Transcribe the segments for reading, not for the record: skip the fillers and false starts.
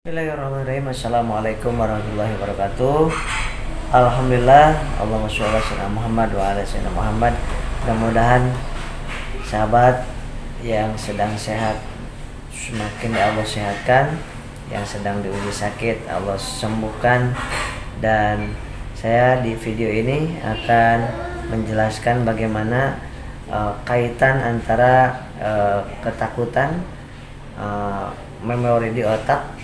Bismillahirrahmanirrahim. Assalamualaikum warahmatullahi wabarakatuh. Alhamdulillah, Allahumma sholli ala sayyidina Muhammad wa ala sayyidina Muhammad. Mudah-mudahan sahabat yang sedang sehat semakin Allah sehatkan, yang sedang diuji sakit Allah sembuhkan. Dan saya di video ini akan menjelaskan bagaimana kaitan antara ketakutan, memori di otak,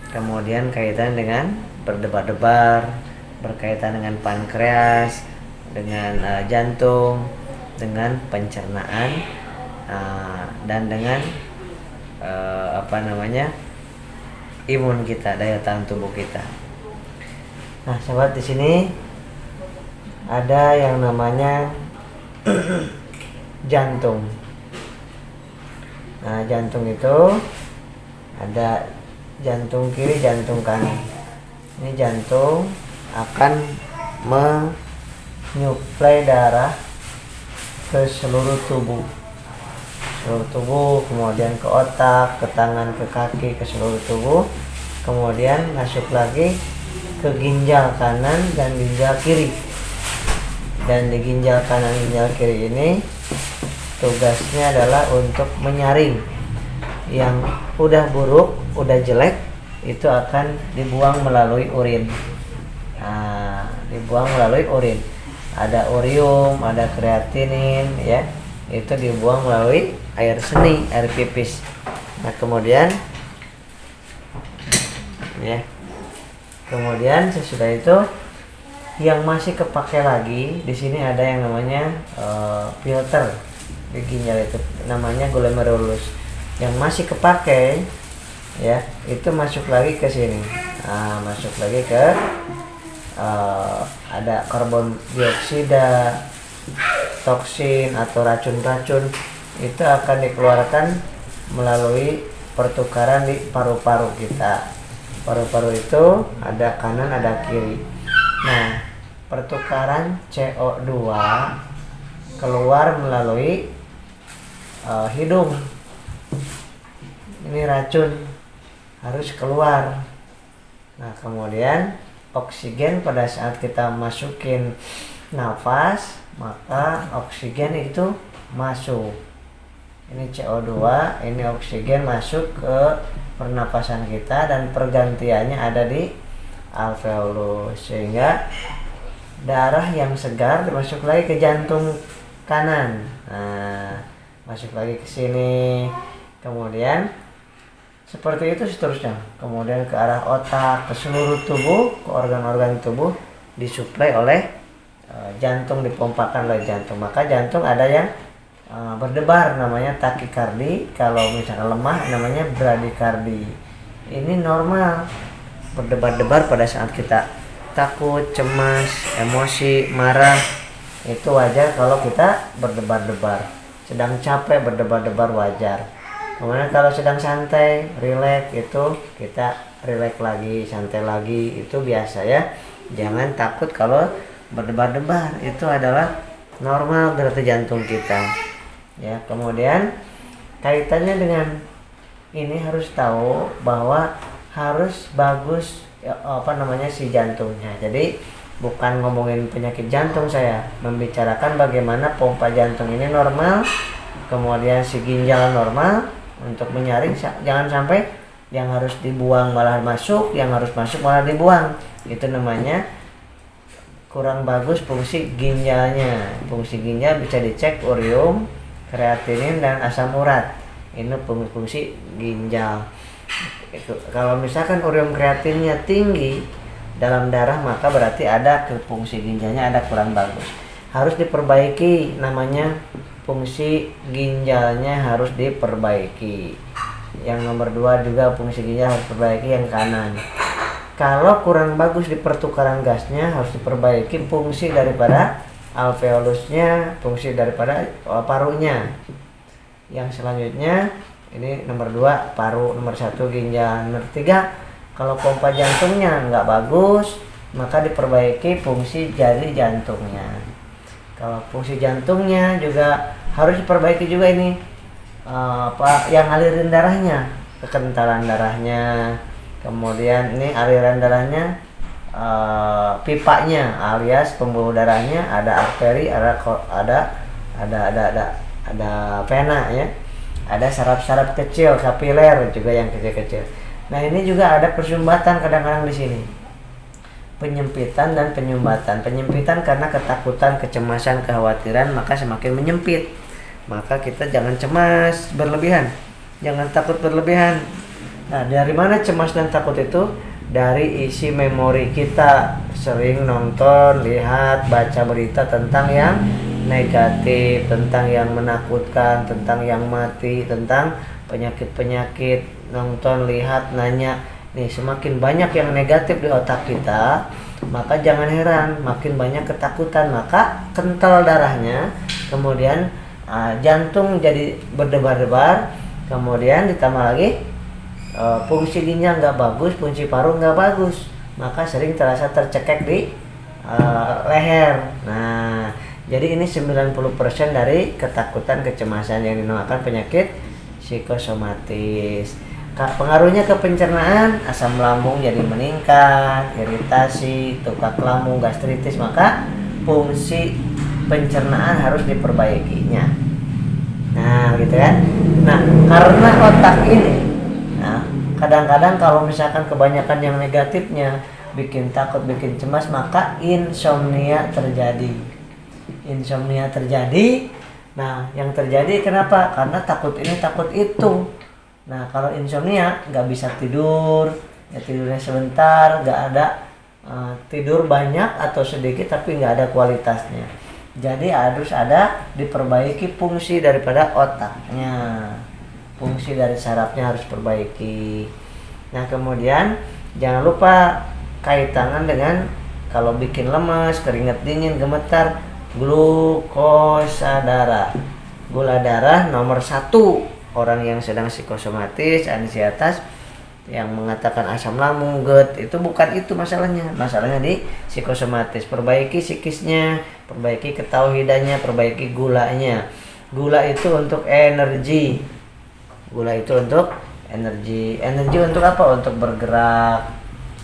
kemudian kaitan dengan berdebar-debar, berkaitan dengan pankreas, dengan jantung, dengan pencernaan, dan dengan imun kita, daya tahan tubuh kita. Nah, sahabat, di sini ada yang namanya jantung. Nah, jantung itu ada jantung kiri, jantung kanan. Ini jantung akan menyuplai darah ke seluruh tubuh, kemudian ke otak, ke tangan, ke kaki, ke seluruh tubuh, kemudian masuk lagi ke ginjal kanan dan ginjal kiri. Dan di ginjal kanan, ginjal kiri ini tugasnya adalah untuk menyaring yang udah buruk, udah jelek, itu akan dibuang melalui urin. Dibuang melalui urin. Ada urium, ada kreatinin, ya, itu dibuang melalui air seni, air pipis. Nah, kemudian sesudah itu yang masih kepake lagi, di sini ada yang namanya filter di ginjal, itu namanya glomerulus. Yang masih kepake, ya, itu masuk lagi ke sini. Masuk lagi ke ada karbon dioksida, toksin atau racun-racun, itu akan dikeluarkan melalui pertukaran di paru-paru kita. Paru-paru itu ada kanan, ada kiri. Nah, pertukaran CO2 keluar melalui hidung. Ini racun harus keluar. Nah, kemudian oksigen pada saat kita masukin nafas, maka oksigen itu masuk. Ini CO2, ini oksigen masuk ke pernapasan kita dan pergantiannya ada di alveolus, sehingga darah yang segar masuk lagi ke jantung kanan. Nah, masuk lagi ke sini. Kemudian seperti itu seterusnya. Kemudian ke arah otak, ke seluruh tubuh, ke organ-organ tubuh disuplai oleh jantung, dipompakan oleh jantung. Maka jantung ada yang berdebar, namanya takikardi. Kalau misalnya lemah namanya bradikardi. Ini normal, berdebar-debar pada saat kita takut, cemas, emosi, marah. Itu wajar kalau kita berdebar-debar. Sedang capek, berdebar-debar, wajar. Kemudian kalau sedang santai, rileks, itu kita rileks lagi, santai lagi, itu biasa, ya. Jangan takut kalau berdebar-debar, itu adalah normal detak jantung kita. Ya, kemudian kaitannya dengan ini harus tahu bahwa harus bagus si jantungnya. Jadi bukan ngomongin penyakit jantung, saya membicarakan bagaimana pompa jantung ini normal, kemudian si ginjal normal untuk menyaring. Jangan sampai yang harus dibuang malah masuk, yang harus masuk malah dibuang. Itu namanya kurang bagus fungsi ginjalnya. Fungsi ginjal bisa dicek urium, kreatinin, dan asam urat. Ini fungsi ginjal. Kalau misalkan urium kreatinnya tinggi dalam darah, maka berarti ada ke fungsi ginjalnya ada kurang bagus. Harus diperbaiki, namanya fungsi ginjalnya harus diperbaiki. Yang nomor 2 juga fungsi ginjal harus diperbaiki, yang kanan. Kalau kurang bagus di pertukaran gasnya, harus diperbaiki fungsi daripada alveolusnya, fungsi daripada parunya. Yang selanjutnya, ini nomor 2 paru, nomor 1 ginjal, nomor 3 kalau pompa jantungnya nggak bagus, maka diperbaiki fungsi jari jantungnya. Kalau fungsi jantungnya juga harus diperbaiki juga, ini yang ngalirin darahnya, kekentalan darahnya, kemudian ini aliran darahnya, pipanya alias pembuluh darahnya, ada arteri, ada vena ya, ada saraf-saraf kecil kapiler juga yang kecil-kecil. Nah ini juga ada persumbatan kadang-kadang di sini, penyempitan dan penyumbatan. Penyempitan karena ketakutan, kecemasan, kekhawatiran, maka semakin menyempit. Maka kita jangan cemas berlebihan, jangan takut berlebihan. Nah dari mana cemas dan takut itu? Dari isi memori kita, sering nonton, lihat, baca berita tentang yang negatif, tentang yang menakutkan, tentang yang mati, tentang penyakit-penyakit, nonton, lihat, nanya. Nih semakin banyak yang negatif di otak kita, maka jangan heran makin banyak ketakutan, maka kental darahnya, kemudian jantung jadi berdebar-debar, kemudian ditambah lagi fungsi ginjal nggak bagus, fungsi paru nggak bagus, maka sering terasa tercekek di leher. Nah jadi ini 90% dari ketakutan, kecemasan yang dinamakan penyakit psikosomatis. Pengaruhnya ke pencernaan, asam lambung jadi meningkat, iritasi, tukak lambung, gastritis, maka fungsi pencernaan harus diperbaikinya. Nah gitu kan. Nah karena otak ini, nah kadang-kadang kalau misalkan kebanyakan yang negatifnya bikin takut, bikin cemas, maka insomnia terjadi. Nah yang terjadi kenapa? Karena takut ini takut itu. Nah kalau insomnia nggak bisa tidur, ya tidurnya sebentar, nggak ada tidur banyak atau sedikit tapi nggak ada kualitasnya. Jadi harus ada diperbaiki fungsi daripada otaknya, fungsi dari sarafnya harus perbaiki. Nah kemudian jangan lupa kait tangan dengan kalau bikin lemas, keringat dingin, gemetar, glukosa darah, gula darah nomor 1. Orang yang sedang psikosomatis, ansietas, yang mengatakan asam lambung, GERD, itu bukan itu masalahnya. Masalahnya di psikosomatis. Perbaiki psikisnya, perbaiki ketauhidannya, perbaiki gulanya. Gula itu untuk energi. Energi untuk apa? Untuk bergerak.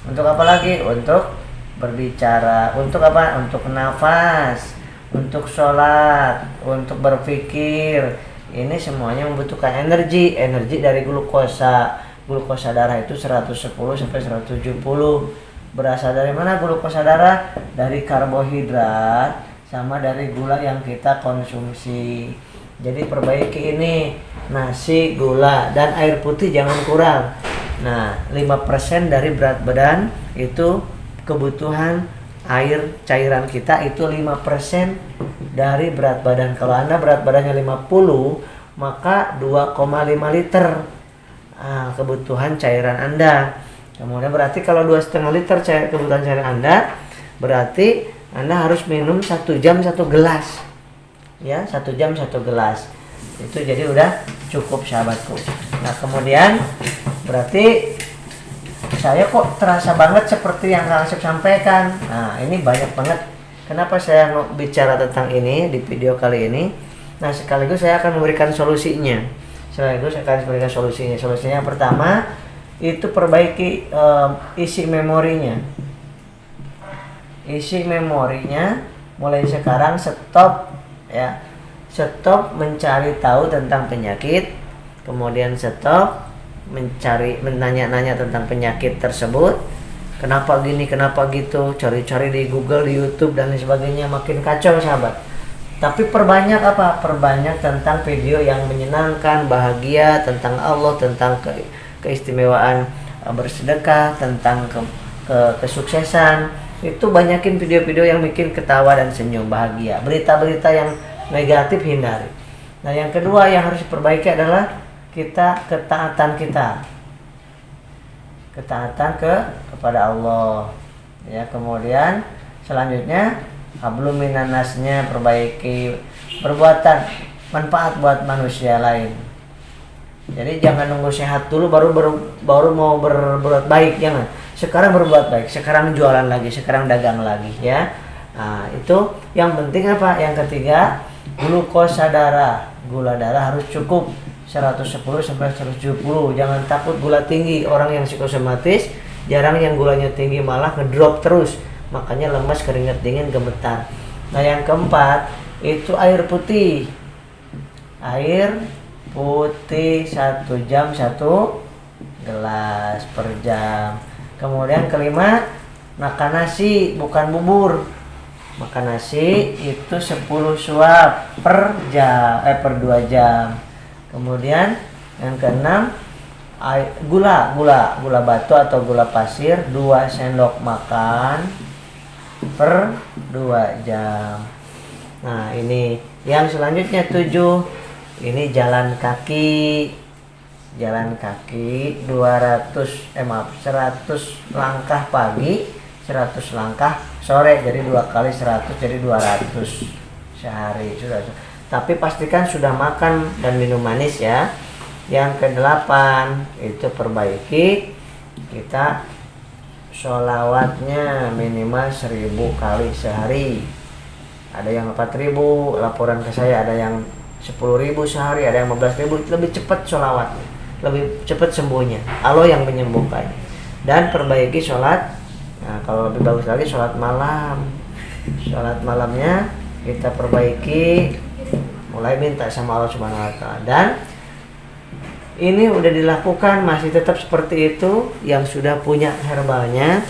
Untuk apa lagi? Untuk berbicara. Untuk apa? Untuk nafas, untuk sholat, untuk berpikir. Ini semuanya membutuhkan energi dari glukosa. Glukosa darah itu 110 sampai 170. Berasal dari mana glukosa darah? Dari karbohidrat sama dari gula yang kita konsumsi. Jadi perbaiki ini, nasi, gula, dan air putih jangan kurang. Nah 5% dari berat badan itu kebutuhan air cairan kita, itu 5% dari berat badan. Kalau Anda berat badannya 50, maka 2,5 liter kebutuhan cairan Anda. Kemudian berarti kalau 2,5 liter kebutuhan cairan Anda, berarti Anda harus minum 1 jam 1 gelas. Ya, 1 jam 1 gelas. Itu jadi udah cukup sahabatku. Nah kemudian berarti saya kok terasa banget seperti yang Kang Asep sampaikan. Nah ini banyak banget. Kenapa saya bicara tentang ini di video kali ini? Nah sekaligus saya akan memberikan solusinya. Solusinya yang pertama itu perbaiki isi memorinya. Isi memorinya mulai sekarang stop ya. Stop mencari tahu tentang penyakit. Kemudian stop menanya-nanya tentang penyakit tersebut, kenapa gini, kenapa gitu, cari-cari di Google, di YouTube dan lain sebagainya, makin kacau sahabat. Tapi perbanyak apa? Perbanyak tentang video yang menyenangkan, bahagia, tentang Allah, tentang keistimewaan bersedekah, tentang kesuksesan. Itu banyakin video-video yang bikin ketawa dan senyum, bahagia. Berita-berita yang negatif hindari. Nah yang kedua yang harus diperbaiki adalah ketaatan kepada Allah ya. Kemudian selanjutnya hablum minan nasnya, perbaiki perbuatan manfaat buat manusia lain. Jadi jangan nunggu sehat dulu baru mau berbuat baik, jangan. Sekarang berbuat baik, sekarang jualan lagi, sekarang dagang lagi ya. Nah itu yang penting apa? Yang ketiga, glukosa darah, gula darah harus cukup 110 sampai 170. Jangan takut gula tinggi. Orang yang psikosomatis jarang yang gulanya tinggi, malah ngedrop terus. Makanya lemas, keringat dingin, gemetar. Nah, yang keempat itu air putih. Air putih 1 jam 1 gelas per jam. Kemudian kelima, makan nasi bukan bubur. Makan nasi itu 10 suap per jam, per 2 jam. Kemudian yang keenam, gula batu atau gula pasir 2 sendok makan per 2 jam. Nah, ini yang selanjutnya 7, ini jalan kaki 100 langkah pagi, 100 langkah sore, jadi 2 kali 100 jadi 200 sehari sudah. Tapi pastikan sudah makan dan minum manis ya. Yang kedelapan itu perbaiki kita sholawatnya minimal 1000 kali sehari. Ada yang 4000, laporan ke saya ada yang 10.000 sehari, ada yang 15.000. Lebih cepat sholawatnya, lebih cepat sembuhnya. Allah yang menyembuhkan. Dan perbaiki sholat. Nah, kalau lebih bagus lagi sholat malam. Sholat malamnya kita perbaiki, mulai minta sama Allah Subhanahu wa taala. Dan ini udah dilakukan masih tetap seperti itu, yang sudah punya herbalnya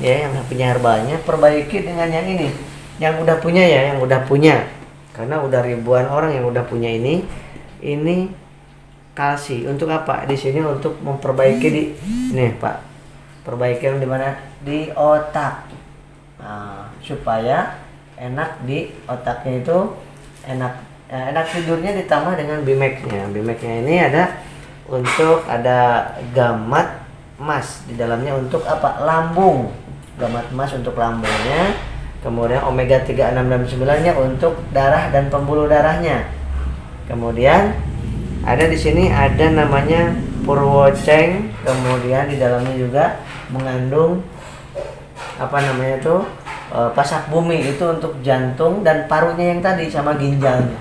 ya, yang punya herbalnya perbaiki dengan yang ini. Yang udah punya ya, yang udah punya. Karena udah ribuan orang yang udah punya ini kalsi. Untuk apa? Di sini untuk memperbaiki nih Pak. Perbaikan di mana? Di otak. Nah, supaya enak di otaknya itu, enak tidurnya, ditambah dengan Bimex-nya. Bimex-nya ini ada gamat emas di dalamnya untuk apa? Lambung. Gamat emas untuk lambungnya. Kemudian omega 3, 6 dan 9-nya untuk darah dan pembuluh darahnya. Kemudian ada di sini ada namanya Purwoceng. Kemudian di dalamnya juga mengandung pasak bumi, itu untuk jantung dan parunya yang tadi sama ginjalnya.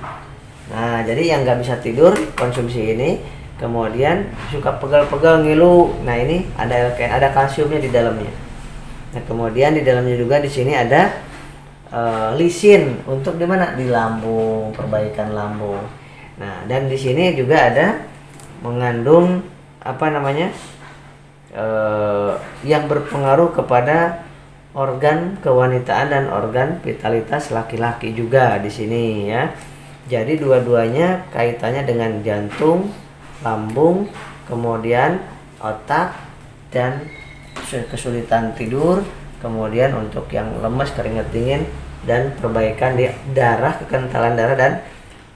Nah, jadi yang nggak bisa tidur konsumsi ini. Kemudian suka pegal-pegal, ngilu. Nah, ini ada kalsiumnya di dalamnya. Nah, kemudian di dalamnya juga di sini ada lisin untuk di mana? Di lambung, perbaikan lambung. Nah, dan di sini juga ada mengandung yang berpengaruh kepada organ kewanitaan dan organ vitalitas laki-laki juga di sini ya. Jadi dua-duanya kaitannya dengan jantung, lambung, kemudian otak dan kesulitan tidur, kemudian untuk yang lemas, keringat dingin, dan perbaikan di darah, kekentalan darah dan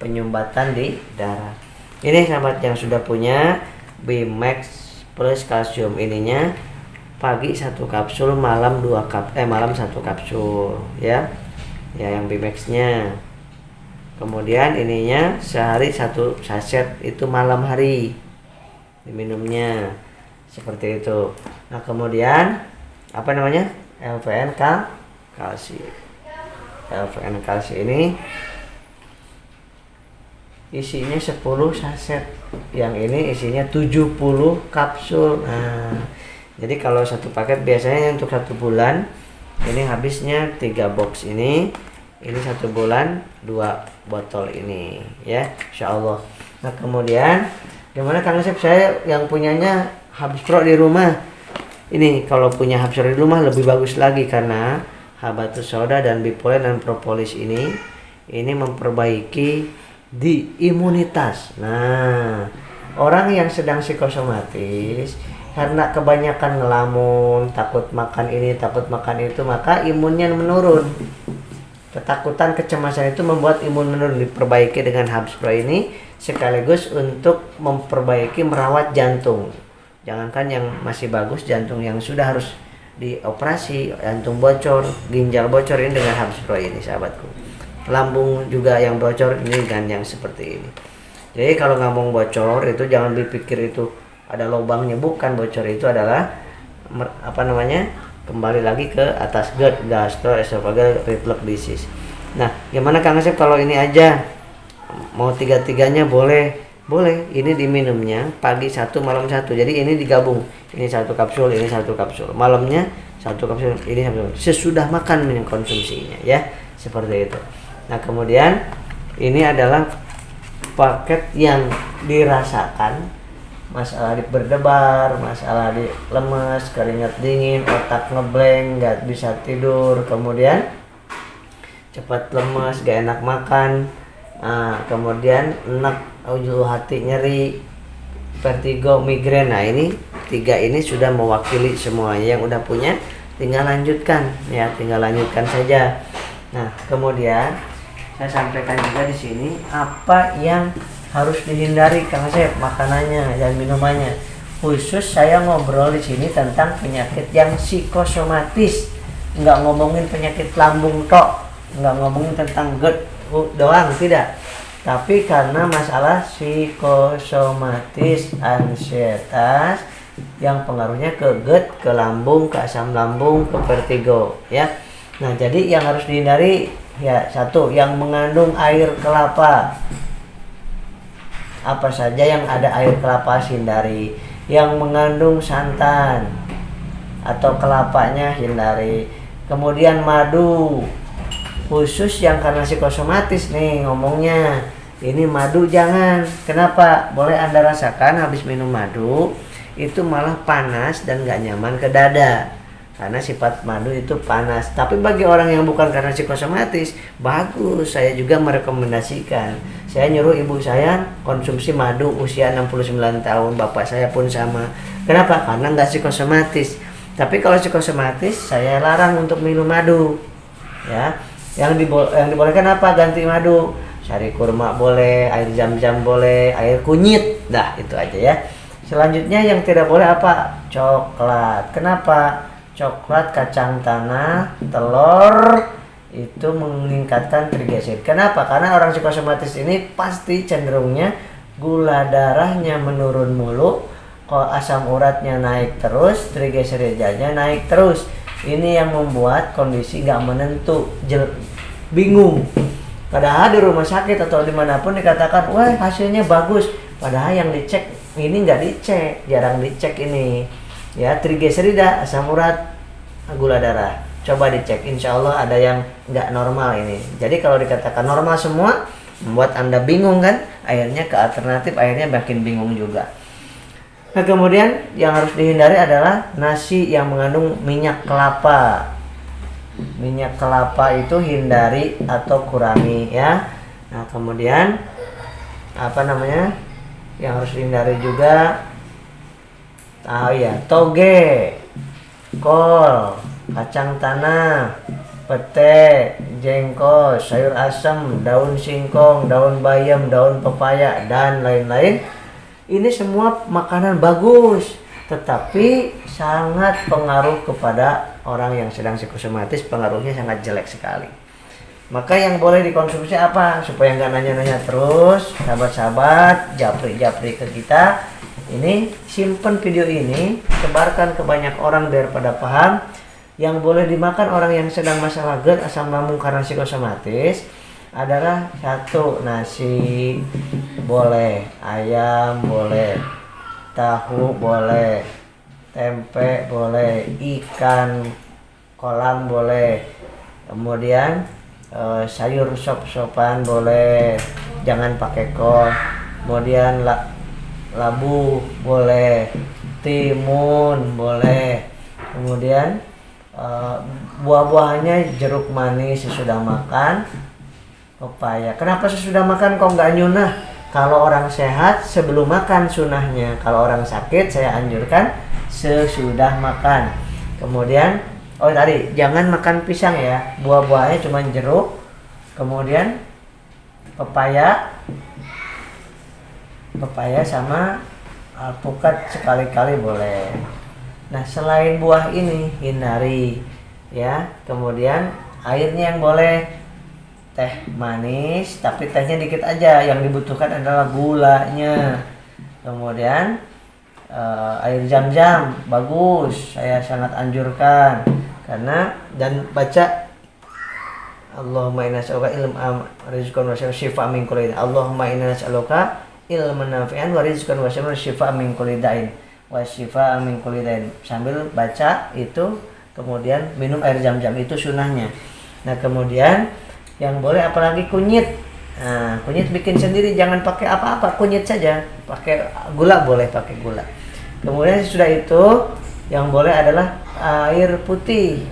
penyumbatan di darah. Ini sahabat yang sudah punya Bimex plus kalsium ininya, pagi 1 kapsul, malam 1 kapsul ya. Ya, yang Bimex-nya. Kemudian ininya sehari 1 saset, itu malam hari diminumnya. Seperti itu. Nah, kemudian LVN kalsi. LVN kalsi ini isinya 10 saset. Yang ini isinya 70 kapsul. Nah, jadi kalau satu paket biasanya untuk 1 bulan ini habisnya 3 box ini. Ini 1 bulan 2 botol ini ya, insyaallah. Nah, kemudian gimana Kang Asep, saya yang punyanya Habs Pro di rumah. Ini kalau punya Habs Pro di rumah lebih bagus lagi, karena Habatus Sauda dan Bipolen dan Propolis ini memperbaiki di imunitas. Nah, orang yang sedang psikosomatis karena kebanyakan ngelamun, takut makan ini, takut makan itu, maka imunnya menurun. Ketakutan, kecemasan itu membuat imun menurun. Diperbaiki dengan Habs Pro ini sekaligus untuk memperbaiki, merawat jantung. Jangankan yang masih bagus, jantung yang sudah harus dioperasi, jantung bocor, ginjal bocor, ini dengan Habs Pro ini sahabatku. Lambung juga yang bocor ini dengan yang seperti ini. Jadi kalau ngomong bocor itu jangan dipikir itu ada lubangnya, bukan. Bocor itu adalah kembali lagi ke atas GERD, gastroesophageal reflux disease. Nah, gimana Kang Asep kalau ini aja? Mau 3-3-nya boleh, Boleh, ini diminumnya pagi 1, malam 1. Jadi ini digabung. Ini 1 kapsul, ini 1 kapsul. Malamnya 1 kapsul, ini 1 kapsul. Sesudah makan konsumsinya ya. Seperti itu. Nah, kemudian ini adalah paket yang dirasakan masalah di berdebar, masalah di lemes, keringat dingin, otak ngeblank, nggak bisa tidur, kemudian cepat lemes, gak enak makan, kemudian enak, ujung hati nyeri, vertigo, migrain. Nah, ini 3 ini sudah mewakili semuanya. Yang udah punya tinggal lanjutkan ya, tinggal lanjutkan saja. Nah, kemudian saya sampaikan juga di sini apa yang harus dihindari Kang Asep, makanannya dan minumannya. Khusus saya ngobrol di sini tentang penyakit yang psikosomatis, nggak ngomongin penyakit lambung tok, nggak ngomongin tentang GERD doang, tidak. Tapi karena masalah psikosomatis, ansietas yang pengaruhnya ke GERD, ke lambung, ke asam lambung, ke vertigo ya. Nah, jadi yang harus dihindari ya, 1, yang mengandung air kelapa. Apa saja yang ada air kelapa hindari. Yang mengandung santan atau kelapanya hindari. Kemudian madu, khusus yang karena psikosomatis nih ngomongnya. Ini madu jangan. Kenapa? Boleh Anda rasakan habis minum madu itu malah panas dan gak nyaman ke dada. Karena sifat madu itu panas. Tapi bagi orang yang bukan karena psikosomatis, bagus. Saya juga merekomendasikan. Saya nyuruh ibu saya konsumsi madu usia 69 tahun. Bapak saya pun sama. Kenapa? Karena nggak psikosomatis. Tapi kalau psikosomatis, saya larang untuk minum madu. Ya, yang dibolehkan apa? Ganti madu. Sari kurma boleh, air zam-zam boleh, air kunyit. Dah, itu aja ya. Selanjutnya yang tidak boleh apa? Coklat. Kenapa? Coklat, kacang tanah, telur itu meningkatkan trigliserid. Kenapa? Karena orang psikosomatis ini pasti cenderungnya gula darahnya menurun mulu, kok asam uratnya naik terus, trigliseridnya naik terus. Ini yang membuat kondisi gak menentu, bingung. Padahal di rumah sakit atau dimanapun dikatakan, wah hasilnya bagus. Padahal yang dicek ini nggak dicek, jarang dicek ini. Ya, trigliserida, asam urat, gula darah. Coba dicek, insya Allah ada yang nggak normal ini. Jadi kalau dikatakan normal semua, membuat Anda bingung kan? Akhirnya ke alternatif, akhirnya makin bingung juga. Nah, kemudian yang harus dihindari adalah nasi yang mengandung minyak kelapa. Minyak kelapa itu hindari atau kurangi ya. Nah, kemudian yang harus dihindari juga toge, kol, kacang tanah, pete, jengkol, sayur asem, daun singkong, daun bayam, daun pepaya, dan lain-lain. Ini semua makanan bagus, tetapi sangat pengaruh kepada orang yang sedang psikosomatis, pengaruhnya sangat jelek sekali. Maka yang boleh dikonsumsi apa? Supaya nggak nanya-nanya terus, sahabat-sahabat, japri ke kita. Ini simpen video ini, sebarkan ke banyak orang biar pada paham. Yang boleh dimakan orang yang sedang masalah GERD, asam lambung karena psikosomatis adalah 1, nasi boleh, ayam boleh, tahu boleh, tempe boleh, ikan kolam boleh, kemudian sayur sop-sopan boleh, jangan pakai kol, kemudian labu boleh, timun boleh, kemudian buah-buahannya jeruk manis sesudah makan, pepaya. Kenapa sesudah makan kok nggak nyunah? Kalau orang sehat sebelum makan sunahnya, kalau orang sakit saya anjurkan sesudah makan. Kemudian tadi jangan makan pisang ya, buah-buahnya cuma jeruk, kemudian pepaya sama alpukat sekali-kali boleh. Nah, selain buah ini hindari ya. Kemudian airnya yang boleh teh manis, tapi tehnya dikit aja. Yang dibutuhkan adalah gulanya. Kemudian air zam-zam bagus, saya sangat anjurkan. Dan baca Allahumma inna nas'aluka ilman rizqan wa syifaan min kulli. Allahumma inna nas'aluka ilman nafi'an wa rizqan wasi'an wa syifaa min kulli da'in wa syifaa min kulli da'in. Sambil baca itu kemudian minum air zam-zam, itu sunahnya. Nah kemudian yang boleh apalagi kunyit. Nah, kunyit bikin sendiri, jangan pakai apa-apa, kunyit saja. Pakai gula boleh, pakai gula. Kemudian sudah itu yang boleh adalah air putih.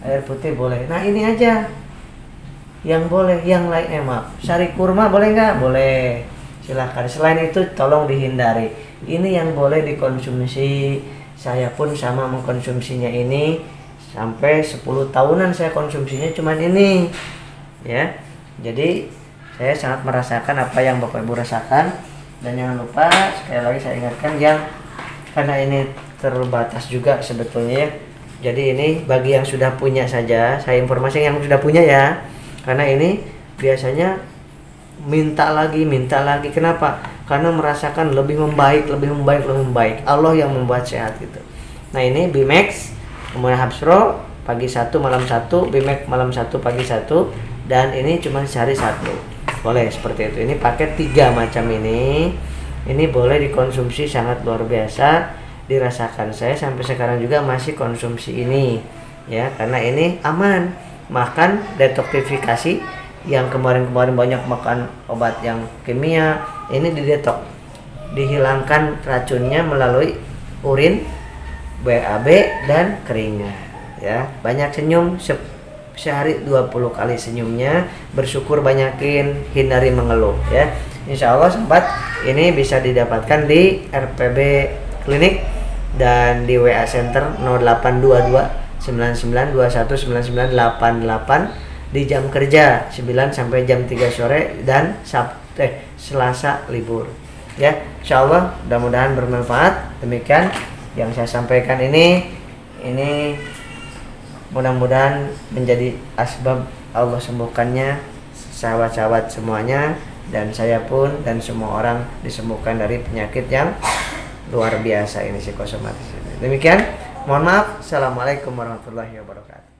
Air putih boleh. Nah ini aja yang boleh, yang lain maaf. Sari kurma boleh nggak? Boleh. Silahkan. Selain itu tolong dihindari. Ini yang boleh dikonsumsi. Saya pun sama mengkonsumsinya ini sampai 10 tahunan saya konsumsinya cuman ini. Ya. Jadi saya sangat merasakan apa yang Bapak Ibu rasakan. Dan jangan lupa sekali lagi saya ingatkan yang karena ini terbatas juga sebetulnya. Jadi ini bagi yang sudah punya saja, saya informasi yang sudah punya ya. Karena ini biasanya minta lagi. Kenapa? Karena merasakan lebih membaik. Allah yang membuat sehat gitu. Nah ini Bimax, kemudian Habsro pagi 1 malam 1, Bimax malam 1 pagi 1, dan ini cuma sehari 1. Boleh seperti itu. Ini paket 3 macam ini. Ini boleh dikonsumsi, sangat luar biasa dirasakan. Saya sampai sekarang juga masih konsumsi ini ya, karena ini aman. Makan detoksifikasi yang kemarin-kemarin banyak makan obat yang kimia, ini didetok, dihilangkan racunnya melalui urin, BAB dan keringat ya. Banyak senyum, sehari 20 kali senyumnya, bersyukur banyakin, hindari mengeluh ya. Insya Allah sahabat, ini bisa didapatkan di RPB Klinik dan di WA Center 0822 9921 9988 di jam kerja 9 sampai jam 3 sore dan Selasa libur ya. Insya Allah mudah-mudahan bermanfaat. Demikian yang saya sampaikan ini mudah-mudahan menjadi asbab Allah sembuhkannya sahabat-sahabat semuanya, dan saya pun dan semua orang disembuhkan dari penyakit yang luar biasa ini, psikosomatis. Demikian, mohon maaf. Assalamualaikum warahmatullahi wabarakatuh.